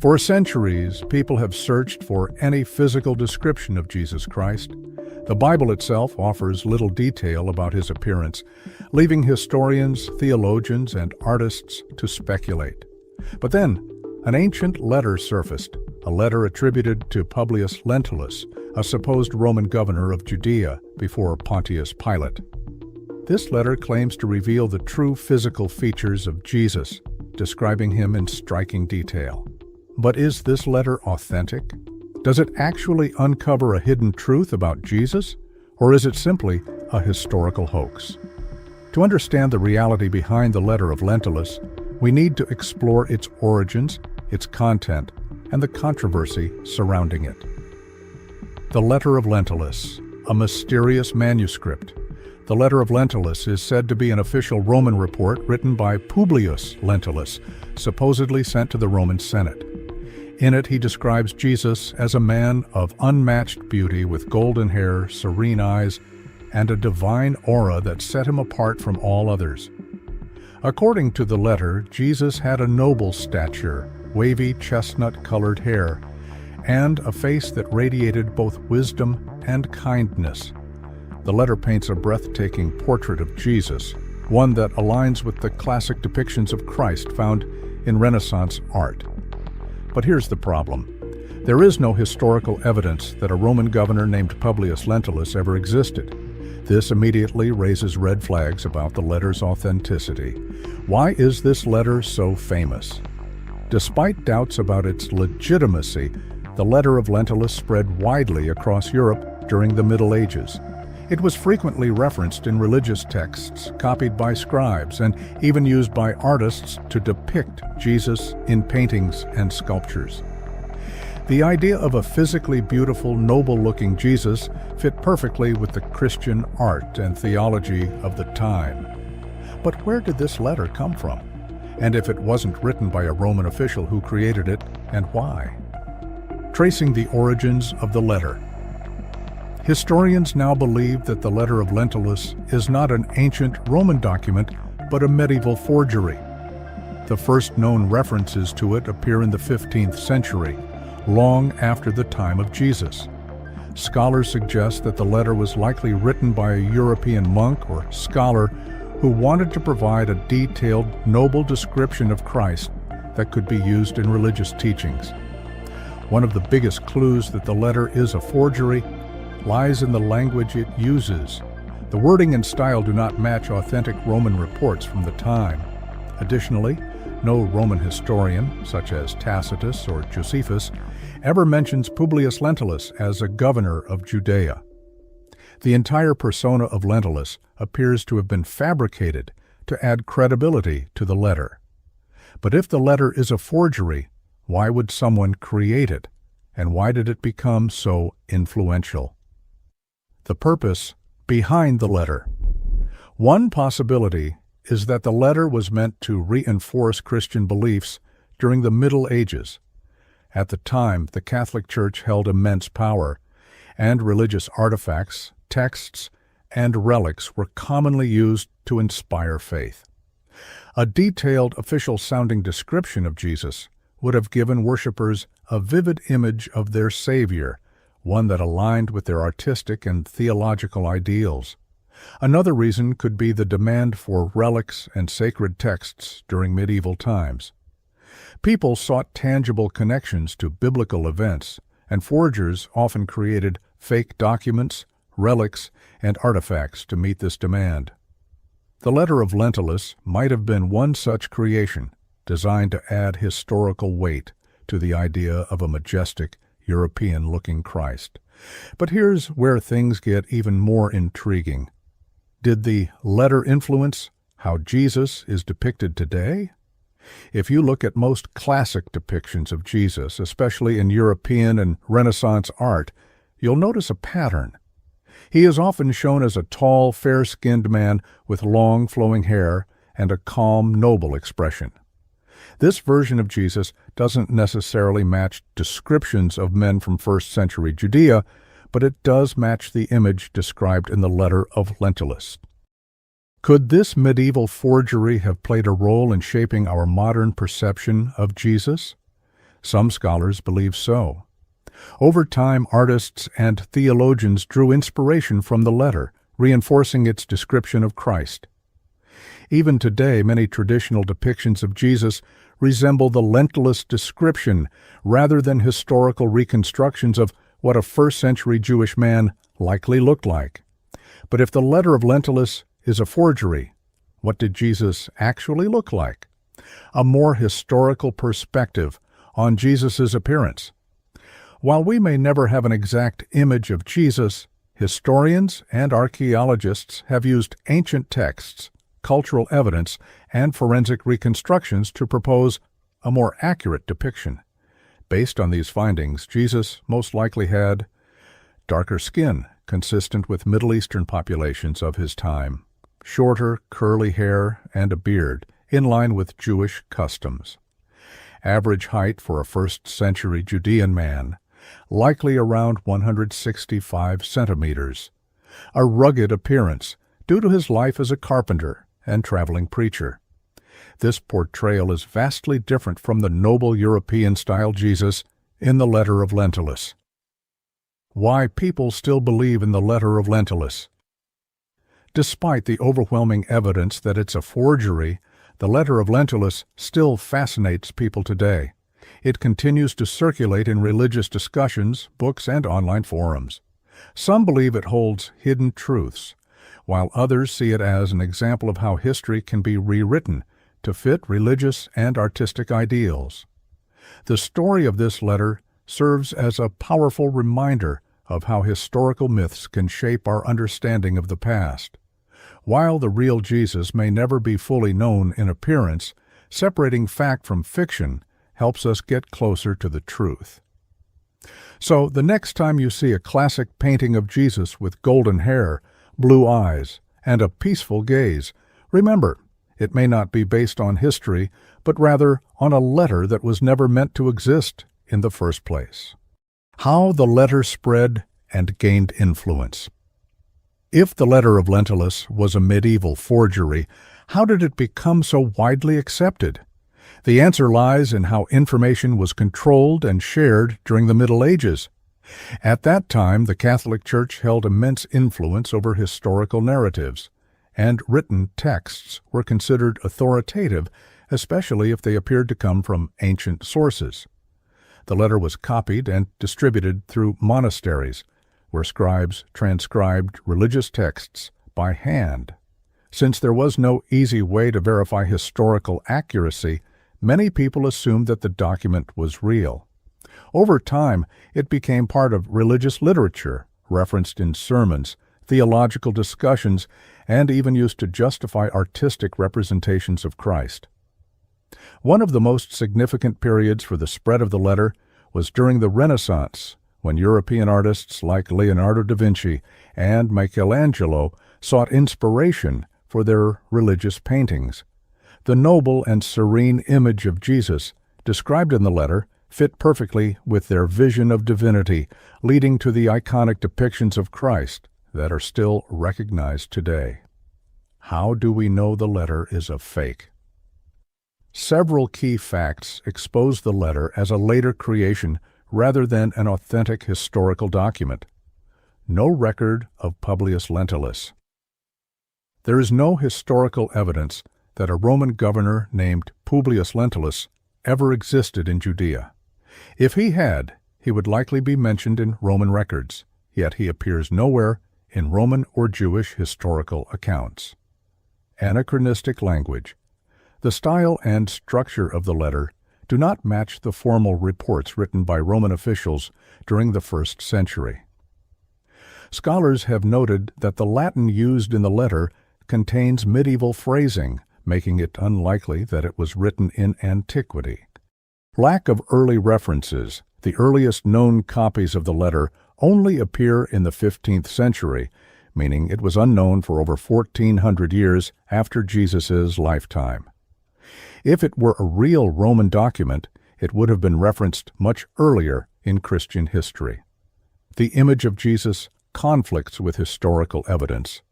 For centuries, people have searched for any physical description of Jesus Christ. The Bible itself offers little detail about his appearance, leaving historians, theologians, and artists to speculate. But then, an ancient letter surfaced, a letter attributed to Publius Lentulus, a supposed Roman governor of Judea before Pontius Pilate. This letter claims to reveal the true physical features of Jesus, describing him in striking detail. But is this letter authentic? Does it actually uncover a hidden truth about Jesus, or is it simply a historical hoax? To understand the reality behind the letter of Lentulus, we need to explore its origins, its content, and the controversy surrounding it. The letter of Lentulus, a mysterious manuscript. The letter of Lentulus is said to be an official Roman report written by Publius Lentulus, supposedly sent to the Roman Senate. In it, he describes Jesus as a man of unmatched beauty with golden hair, serene eyes, and a divine aura that set him apart from all others. According to the letter, Jesus had a noble stature, wavy chestnut-colored hair, and a face that radiated both wisdom and kindness. The letter paints a breathtaking portrait of Jesus, one that aligns with the classic depictions of Christ found in Renaissance art. But here's the problem. There is no historical evidence that a Roman governor named Publius Lentulus ever existed. This immediately raises red flags about the letter's authenticity. Why is this letter so famous? Despite doubts about its legitimacy, the letter of Lentulus spread widely across Europe during the Middle Ages. It was frequently referenced in religious texts, copied by scribes, and even used by artists to depict Jesus in paintings and sculptures. The idea of a physically beautiful, noble-looking Jesus fit perfectly with the Christian art and theology of the time. But where did this letter come from? And if it wasn't written by a Roman official, who created it and why? Tracing the origins of the letter. Historians now believe that the letter of Lentulus is not an ancient Roman document, but a medieval forgery. The first known references to it appear in the 15th century, long after the time of Jesus. Scholars suggest that the letter was likely written by a European monk or scholar who wanted to provide a detailed, noble description of Christ that could be used in religious teachings. One of the biggest clues that the letter is a forgery lies in the language it uses. The wording and style do not match authentic Roman reports from the time. Additionally, no Roman historian, such as Tacitus or Josephus, ever mentions Publius Lentulus as a governor of Judea. The entire persona of Lentulus appears to have been fabricated to add credibility to the letter. But if the letter is a forgery, why would someone create it? And why did it become so influential? The purpose behind the letter. One possibility is that the letter was meant to reinforce Christian beliefs during the Middle Ages. At the time, the Catholic Church held immense power, and religious artifacts, texts, and relics were commonly used to inspire faith. A detailed, official-sounding description of Jesus would have given worshippers a vivid image of their Savior, one that aligned with their artistic and theological ideals. Another reason could be the demand for relics and sacred texts during medieval times. People sought tangible connections to biblical events, and forgers often created fake documents, relics, and artifacts to meet this demand. The letter of Lentulus might have been one such creation, designed to add historical weight to the idea of a majestic, European-looking Christ. But here's where things get even more intriguing. Did the letter influence how Jesus is depicted today? If you look at most classic depictions of Jesus, especially in European and Renaissance art, you'll notice a pattern. He is often shown as a tall, fair-skinned man with long, flowing hair and a calm, noble expression. This version of Jesus doesn't necessarily match descriptions of men from first-century Judea, but it does match the image described in the letter of Lentulus. Could this medieval forgery have played a role in shaping our modern perception of Jesus? Some scholars believe so. Over time, artists and theologians drew inspiration from the letter, reinforcing its description of Christ. Even today, many traditional depictions of Jesus resemble the Lentulus description rather than historical reconstructions of what a first-century Jewish man likely looked like. But if the letter of Lentulus is a forgery, what did Jesus actually look like? A more historical perspective on Jesus' appearance. While we may never have an exact image of Jesus, historians and archaeologists have used ancient texts, cultural evidence, and forensic reconstructions to propose a more accurate depiction. Based on these findings, Jesus most likely had darker skin, consistent with Middle Eastern populations of his time, shorter, curly hair, and a beard, in line with Jewish customs. Average height for a first-century Judean man, likely around 165 centimeters. A rugged appearance, due to his life as a carpenter and traveling preacher. This portrayal is vastly different from the noble European-style Jesus in the letter of Lentulus. Why people still believe in the letter of Lentulus. Despite the overwhelming evidence that it's a forgery, the letter of Lentulus still fascinates people today. It continues to circulate in religious discussions, books, and online forums. Some believe it holds hidden truths, while others see it as an example of how history can be rewritten to fit religious and artistic ideals. The story of this letter serves as a powerful reminder of how historical myths can shape our understanding of the past. While the real Jesus may never be fully known in appearance, separating fact from fiction helps us get closer to the truth. So, the next time you see a classic painting of Jesus with golden hair, blue eyes, and a peaceful gaze, remember, it may not be based on history, but rather on a letter that was never meant to exist in the first place. How the letter spread and gained influence. If the letter of Lentulus was a medieval forgery, how did it become so widely accepted? The answer lies in how information was controlled and shared during the Middle Ages. At that time, the Catholic Church held immense influence over historical narratives, and written texts were considered authoritative, especially if they appeared to come from ancient sources. The letter was copied and distributed through monasteries, where scribes transcribed religious texts by hand. Since there was no easy way to verify historical accuracy, many people assumed that the document was real. Over time, it became part of religious literature, referenced in sermons, theological discussions, and even used to justify artistic representations of Christ. One of the most significant periods for the spread of the letter was during the Renaissance, when European artists like Leonardo da Vinci and Michelangelo sought inspiration for their religious paintings. The noble and serene image of Jesus, described in the letter, fit perfectly with their vision of divinity, leading to the iconic depictions of Christ that are still recognized today. How do we know the letter is a fake? Several key facts expose the letter as a later creation rather than an authentic historical document. No record of Publius Lentulus. There is no historical evidence that a Roman governor named Publius Lentulus ever existed in Judea. If he had, he would likely be mentioned in Roman records, yet he appears nowhere in Roman or Jewish historical accounts. Anachronistic language. The style and structure of the letter do not match the formal reports written by Roman officials during the 1st century. Scholars have noted that the Latin used in the letter contains medieval phrasing, making it unlikely that it was written in antiquity. Lack of early references. The earliest known copies of the letter only appear in the 15th century, meaning it was unknown for over 1,400 years after Jesus' lifetime. If it were a real Roman document, it would have been referenced much earlier in Christian history. The image of Jesus conflicts with historical evidence.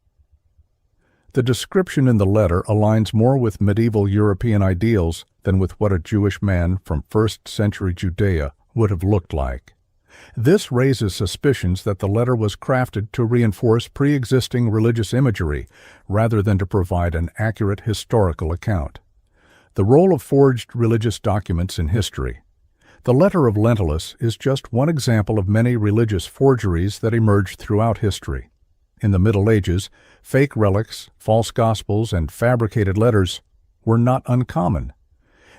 The description in the letter aligns more with medieval European ideals than with what a Jewish man from first-century Judea would have looked like. This raises suspicions that the letter was crafted to reinforce pre-existing religious imagery rather than to provide an accurate historical account. The role of forged religious documents in history. The letter of Lentulus is just one example of many religious forgeries that emerged throughout history. In the Middle Ages, fake relics, false gospels, and fabricated letters were not uncommon.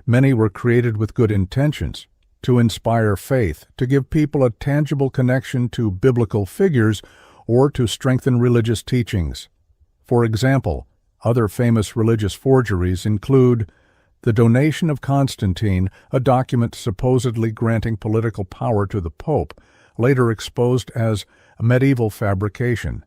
Many were created with good intentions, to inspire faith, to give people a tangible connection to biblical figures, or to strengthen religious teachings. For example, other famous religious forgeries include the donation of Constantine, a document supposedly granting political power to the Pope, later exposed as a medieval fabrication.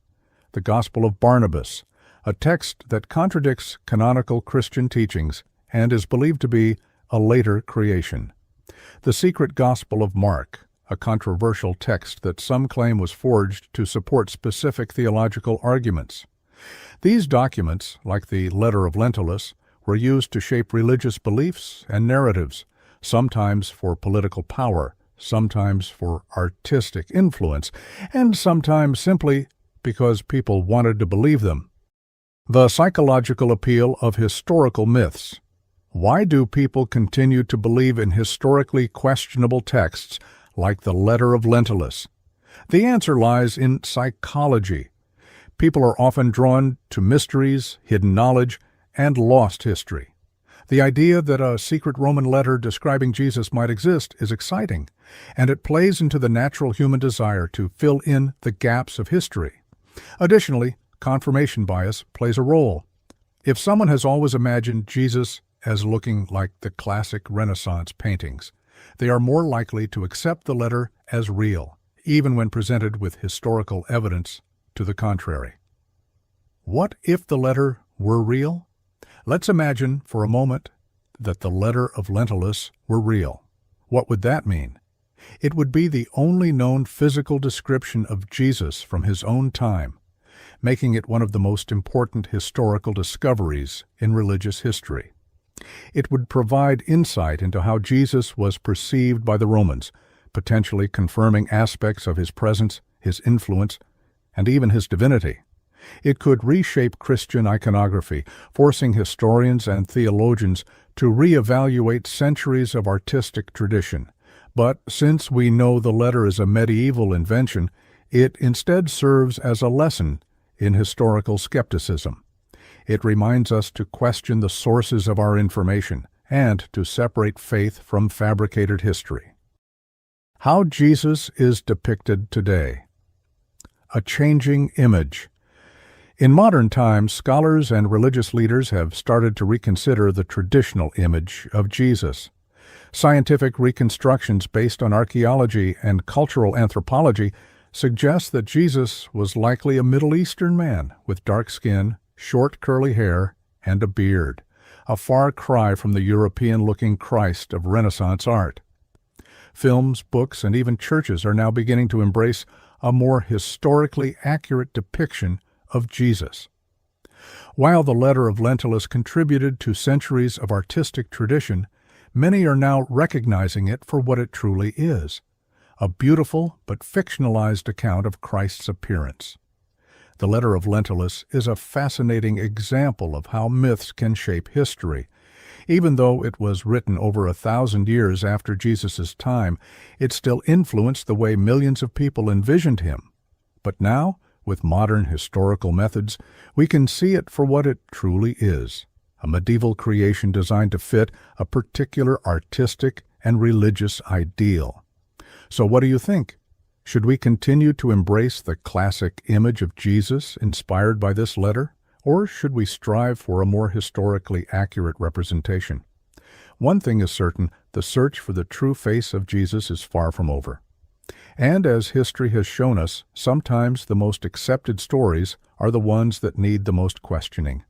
The Gospel of Barnabas, a text that contradicts canonical Christian teachings and is believed to be a later creation. The Secret Gospel of Mark, a controversial text that some claim was forged to support specific theological arguments. These documents, like the letter of Lentulus, were used to shape religious beliefs and narratives, sometimes for political power, sometimes for artistic influence, and sometimes simply because people wanted to believe them. The psychological appeal of historical myths. Why do people continue to believe in historically questionable texts like the letter of Lentulus? The answer lies in psychology. People are often drawn to mysteries, hidden knowledge, and lost history. The idea that a secret Roman letter describing Jesus might exist is exciting, and it plays into the natural human desire to fill in the gaps of history. Additionally, confirmation bias plays a role. If someone has always imagined Jesus as looking like the classic Renaissance paintings, they are more likely to accept the letter as real, even when presented with historical evidence to the contrary. What if the letter were real? Let's imagine for a moment that the letter of Lentulus were real. What would that mean? It would be the only known physical description of Jesus from his own time, making it one of the most important historical discoveries in religious history. It would provide insight into how Jesus was perceived by the Romans, potentially confirming aspects of his presence, his influence, and even his divinity. It could reshape Christian iconography, forcing historians and theologians to reevaluate centuries of artistic tradition. But since we know the letter is a medieval invention, it instead serves as a lesson in historical skepticism. It reminds us to question the sources of our information and to separate faith from fabricated history. How Jesus is depicted today. A changing image. In modern times, scholars and religious leaders have started to reconsider the traditional image of Jesus. Scientific reconstructions based on archaeology and cultural anthropology suggest that Jesus was likely a Middle Eastern man with dark skin, short curly hair, and a beard, a far cry from the European-looking Christ of Renaissance art. Films, books, and even churches are now beginning to embrace a more historically accurate depiction of Jesus. While the letter of Lentulus contributed to centuries of artistic tradition, many are now recognizing it for what it truly is, a beautiful but fictionalized account of Christ's appearance. The letter of Lentulus is a fascinating example of how myths can shape history. Even though it was written over 1,000 years after Jesus' time, it still influenced the way millions of people envisioned him. But now, with modern historical methods, we can see it for what it truly is, a medieval creation designed to fit a particular artistic and religious ideal. So what do you think? Should we continue to embrace the classic image of Jesus inspired by this letter, or should we strive for a more historically accurate representation? One thing is certain, the search for the true face of Jesus is far from over. And as history has shown us, sometimes the most accepted stories are the ones that need the most questioning.